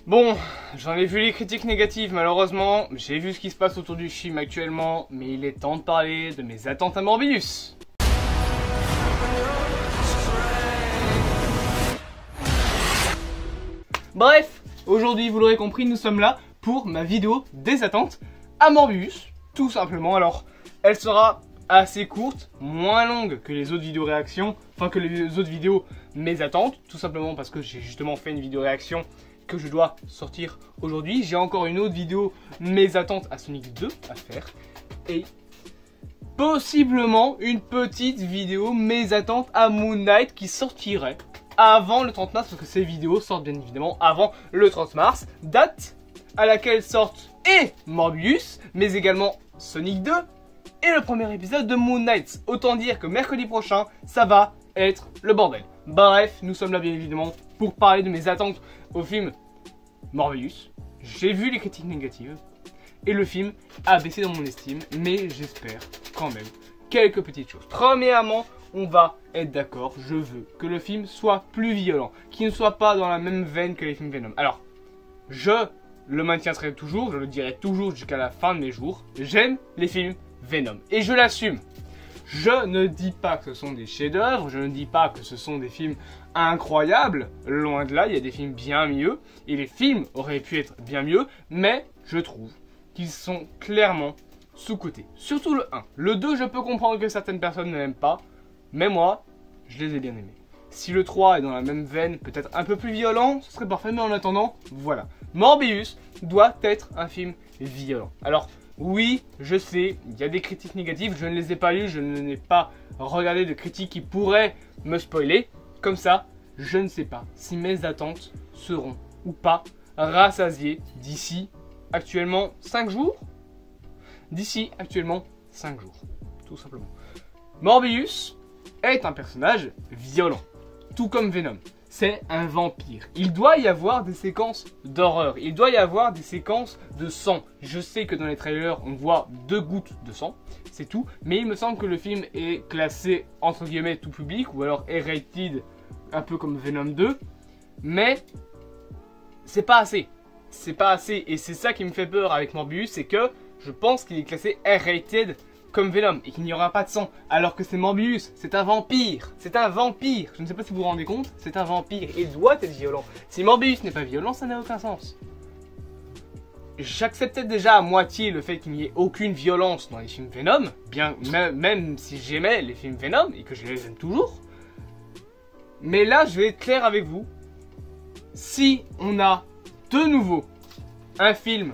Bon, j'en ai vu les critiques négatives malheureusement, j'ai vu ce qui se passe autour du film actuellement, mais il est temps de parler de mes attentes à Morbius. Bref, aujourd'hui vous l'aurez compris, nous sommes là pour ma vidéo des attentes à Morbius, tout simplement. Alors, elle sera assez courte, moins longue que les autres vidéos réactions, enfin que les autres vidéos mes attentes, tout simplement parce que j'ai justement fait une vidéo réaction que je dois sortir aujourd'hui. J'ai encore une autre vidéo mes attentes à Sonic 2 à faire et possiblement une petite vidéo mes attentes à Moon Knight qui sortirait avant le 30 mars, parce que ces vidéos sortent bien évidemment avant le 30 mars, date à laquelle sortent et Morbius, mais également Sonic 2 et le premier épisode de Moon Knight. Autant dire que mercredi prochain, ça va être le bordel. Bref, nous sommes là bien évidemment pour parler de mes attentes au film Morbius. J'ai vu les critiques négatives et le film a baissé dans mon estime, mais j'espère quand même quelques petites choses. Premièrement, on va être d'accord, je veux que le film soit plus violent, qu'il ne soit pas dans la même veine que les films Venom. Alors, je le maintiendrai toujours, je le dirai toujours jusqu'à la fin de mes jours, j'aime les films Venom et je l'assume. Je ne dis pas que ce sont des chefs-d'œuvre, je ne dis pas que ce sont des films incroyables, loin de là, il y a des films bien mieux, et les films auraient pu être bien mieux, mais je trouve qu'ils sont clairement sous-cotés. Surtout le 1. Le 2, je peux comprendre que certaines personnes ne l'aiment pas, mais moi, je les ai bien aimés. Si le 3 est dans la même veine, peut-être un peu plus violent, ce serait parfait, mais en attendant, voilà. Morbius doit être un film violent. Alors, oui, je sais, il y a des critiques négatives, je ne les ai pas lues, je n'ai pas regardé de critiques qui pourraient me spoiler. Comme ça, je ne sais pas si mes attentes seront ou pas rassasiées d'ici actuellement 5 jours. D'ici actuellement 5 jours, tout simplement. Morbius est un personnage violent, tout comme Venom. C'est un vampire. Il doit y avoir des séquences d'horreur. Il doit y avoir des séquences de sang. Je sais que dans les trailers, on voit 2 gouttes de sang. C'est tout. Mais il me semble que le film est classé entre guillemets tout public. Ou alors R-rated, un peu comme Venom 2. Mais c'est pas assez. C'est pas assez. Et c'est ça qui me fait peur avec Morbius. C'est que je pense qu'il est classé R-rated comme Venom et qu'il n'y aura pas de sang, alors que c'est Morbius, c'est un vampire, c'est un vampire, je ne sais pas si vous vous rendez compte, c'est un vampire, et doit être violent. Si Morbius n'est pas violent, ça n'a aucun sens. J'acceptais déjà à moitié le fait qu'il n'y ait aucune violence dans les films Venom, bien même si j'aimais les films Venom, et que je les aime toujours. Mais là, je vais être clair avec vous, si on a de nouveau un film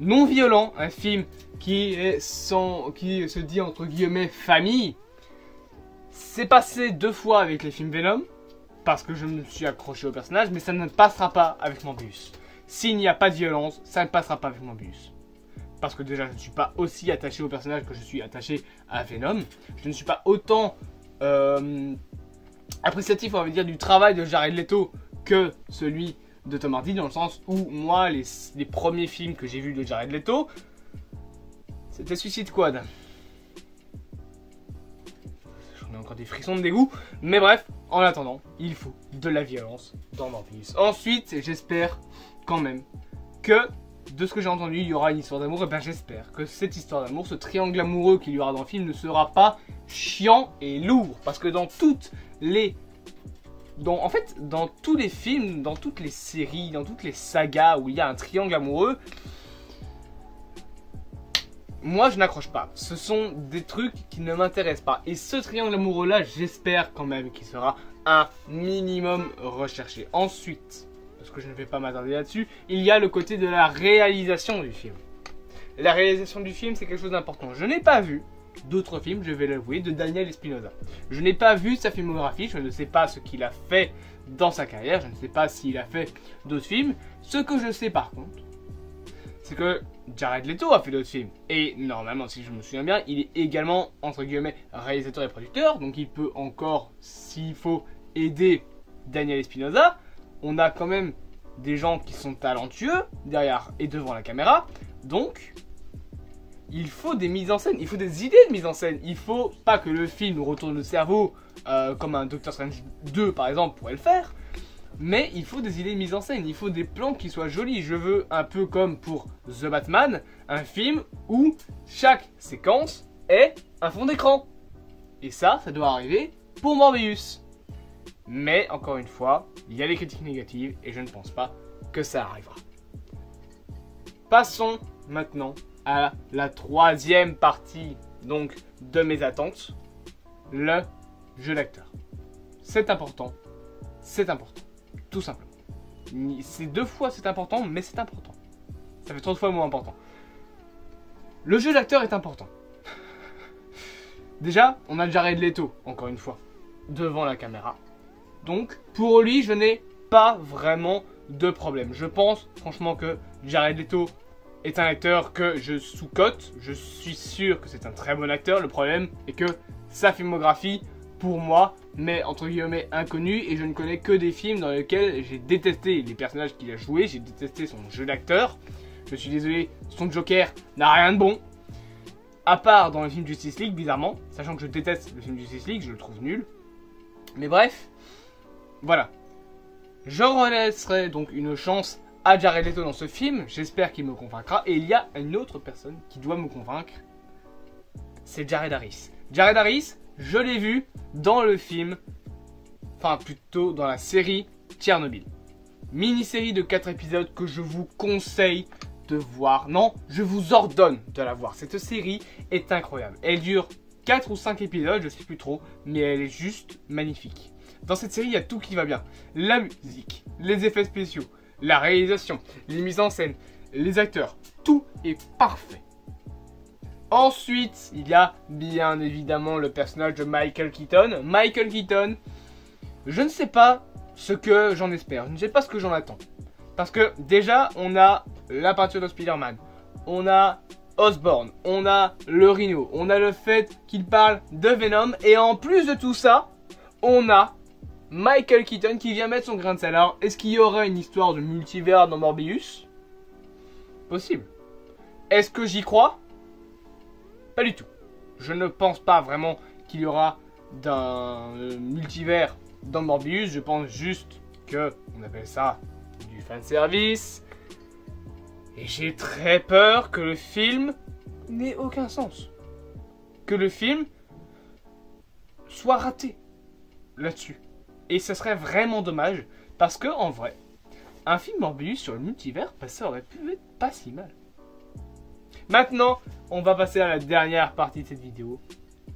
non violent, un film qui se dit entre guillemets famille. C'est passé 2 fois avec les films Venom, parce que je me suis accroché au personnage, mais ça ne passera pas avec Morbius. S'il n'y a pas de violence, ça ne passera pas avec Morbius. Parce que déjà, je ne suis pas aussi attaché au personnage que je suis attaché à Venom. Je ne suis pas autant appréciatif, on va dire, du travail de Jared Leto que celui de Tom Hardy, dans le sens où moi, les premiers films que j'ai vus de Jared Leto, c'était Suicide Squad. J'en ai encore des frissons de dégoût. Mais bref, en attendant, il faut de la violence dans Morbius. Ensuite, j'espère quand même que, de ce que j'ai entendu, il y aura une histoire d'amour. Et bien j'espère que cette histoire d'amour, ce triangle amoureux qu'il y aura dans le film, ne sera pas chiant et lourd. Parce que dans toutes les... en fait, dans tous les films, dans toutes les séries, dans toutes les sagas où il y a un triangle amoureux, moi je n'accroche pas. Ce sont des trucs qui ne m'intéressent pas. Et ce triangle amoureux là, j'espère quand même qu'il sera un minimum recherché. Ensuite, parce que je ne vais pas m'attarder là-dessus, il y a le côté de la réalisation du film. La réalisation du film, c'est quelque chose d'important. Je n'ai pas vu d'autres films, je vais l'avouer, de Daniel Espinosa. Je n'ai pas vu sa filmographie, je ne sais pas ce qu'il a fait dans sa carrière, je ne sais pas s'il a fait d'autres films. Ce que je sais par contre, c'est que Jared Leto a fait d'autres films. Et normalement, si je me souviens bien, il est également, entre guillemets, réalisateur et producteur. Donc il peut encore, s'il faut, aider Daniel Espinosa. On a quand même des gens qui sont talentueux derrière et devant la caméra. Donc, il faut des mises en scène, il faut des idées de mise en scène. Il faut pas que le film nous retourne le cerveau comme un Doctor Strange 2 par exemple pourrait le faire. mais il faut des idées de mise en scène, il faut des plans qui soient jolis. Je veux un peu comme pour The Batman, un film où chaque séquence est un fond d'écran. Et ça doit arriver pour Morbius. Mais encore une fois, il y a des critiques négatives et je ne pense pas que ça arrivera. Passons maintenant à la troisième partie donc de mes attentes, le jeu d'acteur. C'est important, tout simplement. C'est 2 fois c'est important, mais c'est important. Ça fait 30 fois moins important. Le jeu d'acteur est important. Déjà, on a Jared Leto, encore une fois, devant la caméra. Donc, pour lui, je n'ai pas vraiment de problème. Je pense, franchement, que Jared Leto est un acteur que je sous-cote. Je suis sûr que c'est un très bon acteur. Le problème est que sa filmographie, pour moi, m'est entre guillemets inconnue. Et je ne connais que des films dans lesquels j'ai détesté les personnages qu'il a joués. J'ai détesté son jeu d'acteur. Je suis désolé, son Joker n'a rien de bon. À part dans le film Justice League, bizarrement. Sachant que je déteste le film Justice League, je le trouve nul. Mais bref, voilà. Je relaisserai donc une chance à Jared Leto dans ce film. J'espère qu'il me convaincra. Et il y a une autre personne qui doit me convaincre. C'est Jared Harris. Jared Harris, je l'ai vu dans le film, enfin plutôt dans la série Tchernobyl. Mini-série de 4 épisodes que je vous conseille de voir. Non, je vous ordonne de la voir. Cette série est incroyable. Elle dure 4 ou 5 épisodes, je sais plus trop, mais elle est juste magnifique. Dans cette série, il y a tout qui va bien. La musique, les effets spéciaux, la réalisation, les mises en scène, les acteurs. Tout est parfait. Ensuite, il y a bien évidemment le personnage de Michael Keaton. Michael Keaton, je ne sais pas ce que j'en espère. Je ne sais pas ce que j'en attends. Parce que déjà, on a la peinture de Spider-Man. On a Osborn. On a le Rhino. On a le fait qu'il parle de Venom. Et en plus de tout ça, on a Michael Keaton qui vient mettre son grain de sel. Alors, est-ce qu'il y aura une histoire de multivers dans Morbius? Possible. Est-ce que j'y crois? Pas du tout. Je ne pense pas vraiment qu'il y aura d'un multivers dans Morbius. Je pense juste que on appelle ça du fanservice. Et j'ai très peur que le film n'ait aucun sens. Que le film soit raté là-dessus. Et ce serait vraiment dommage. Parce que en vrai, un film Morbius sur le multivers, bah, ça aurait pu être pas si mal. Maintenant, on va passer à la dernière partie de cette vidéo,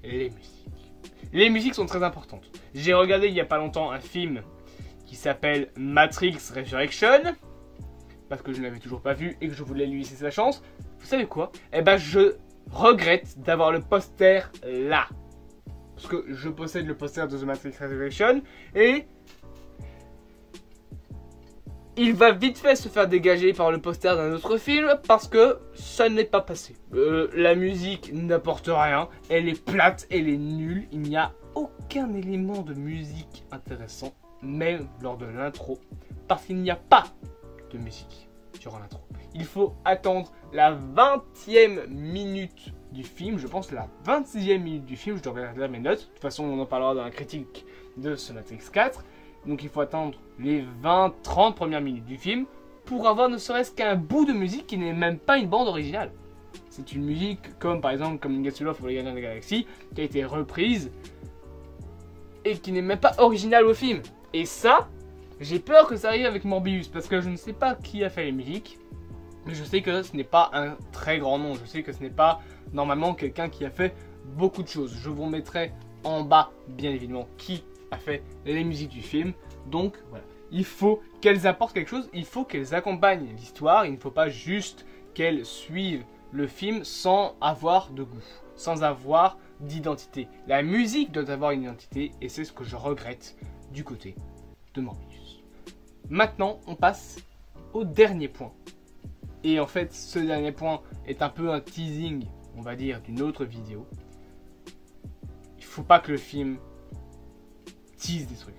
les musiques. Les musiques sont très importantes. J'ai regardé il n'y a pas longtemps un film qui s'appelle Matrix Resurrection, parce que je ne l'avais toujours pas vu et que je voulais lui laisser sa chance. Vous savez quoi? Eh ben, je regrette d'avoir le poster là. Parce que je possède le poster de The Matrix Resurrection et il va vite fait se faire dégager par le poster d'un autre film parce que ça n'est pas passé. La musique n'apporte rien, elle est plate, elle est nulle, il n'y a aucun élément de musique intéressant, même lors de l'intro, parce qu'il n'y a pas de musique durant l'intro. Il faut attendre la 20e minute du film, je pense la 26e minute du film, je dois regarder mes notes, de toute façon on en parlera dans la critique de ce Matrix 4. Donc il faut attendre les 20-30 premières minutes du film pour avoir ne serait-ce qu'un bout de musique qui n'est même pas une bande originale. C'est une musique comme par exemple Coming Get Love pour les Gardiens de la Galaxie qui a été reprise et qui n'est même pas originale au film. Et ça, j'ai peur que ça arrive avec Morbius parce que je ne sais pas qui a fait les musiques. Mais je sais que ce n'est pas un très grand nom. Je sais que ce n'est pas normalement quelqu'un qui a fait beaucoup de choses. Je vous mettrai en bas bien évidemment qui a fait les musiques du film. Donc voilà, il faut qu'elles apportent quelque chose, il faut qu'elles accompagnent l'histoire, il ne faut pas juste qu'elles suivent le film sans avoir de goût, sans avoir d'identité. La musique doit avoir une identité et c'est ce que je regrette du côté de Morbius. Maintenant, on passe au dernier point. Et en fait, ce dernier point est un peu un teasing, on va dire, d'une autre vidéo. Il ne faut pas que le film tease des trucs.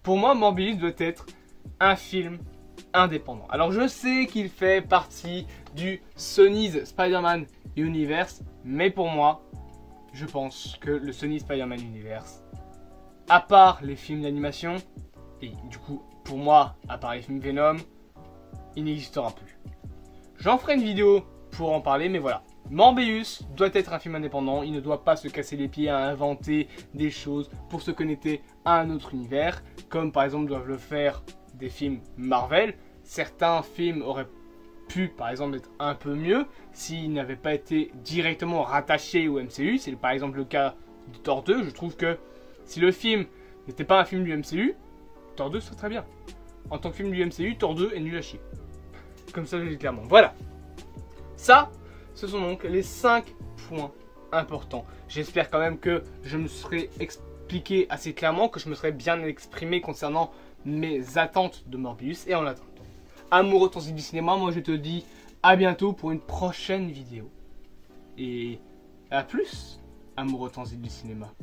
Pour moi, Morbius doit être un film indépendant. Alors je sais qu'il fait partie du Sony's Spider-Man Universe, mais pour moi, je pense que le Sony Spider-Man Universe, à part les films d'animation, et du coup pour moi, à part les films Venom, il n'existera plus. J'en ferai une vidéo pour en parler, mais voilà. Morbius doit être un film indépendant, il ne doit pas se casser les pieds à inventer des choses pour se connecter à un autre univers, comme par exemple doivent le faire des films Marvel. Certains films auraient pu par exemple être un peu mieux s'ils n'avaient pas été directement rattachés au MCU. C'est par exemple le cas de Thor 2. Je trouve que si le film n'était pas un film du MCU, Thor 2 serait très bien. En tant que film du MCU, Thor 2 est nul à chier. Comme ça, je le dis clairement. Voilà. Ça, ce sont donc les 5 points importants. J'espère quand même que je me serai expliqué assez clairement, que je me serai bien exprimé concernant mes attentes de Morbius. Et en attendant, amoureux ton du cinéma, moi je te dis à bientôt pour une prochaine vidéo. Et à plus, amoureux ton du cinéma.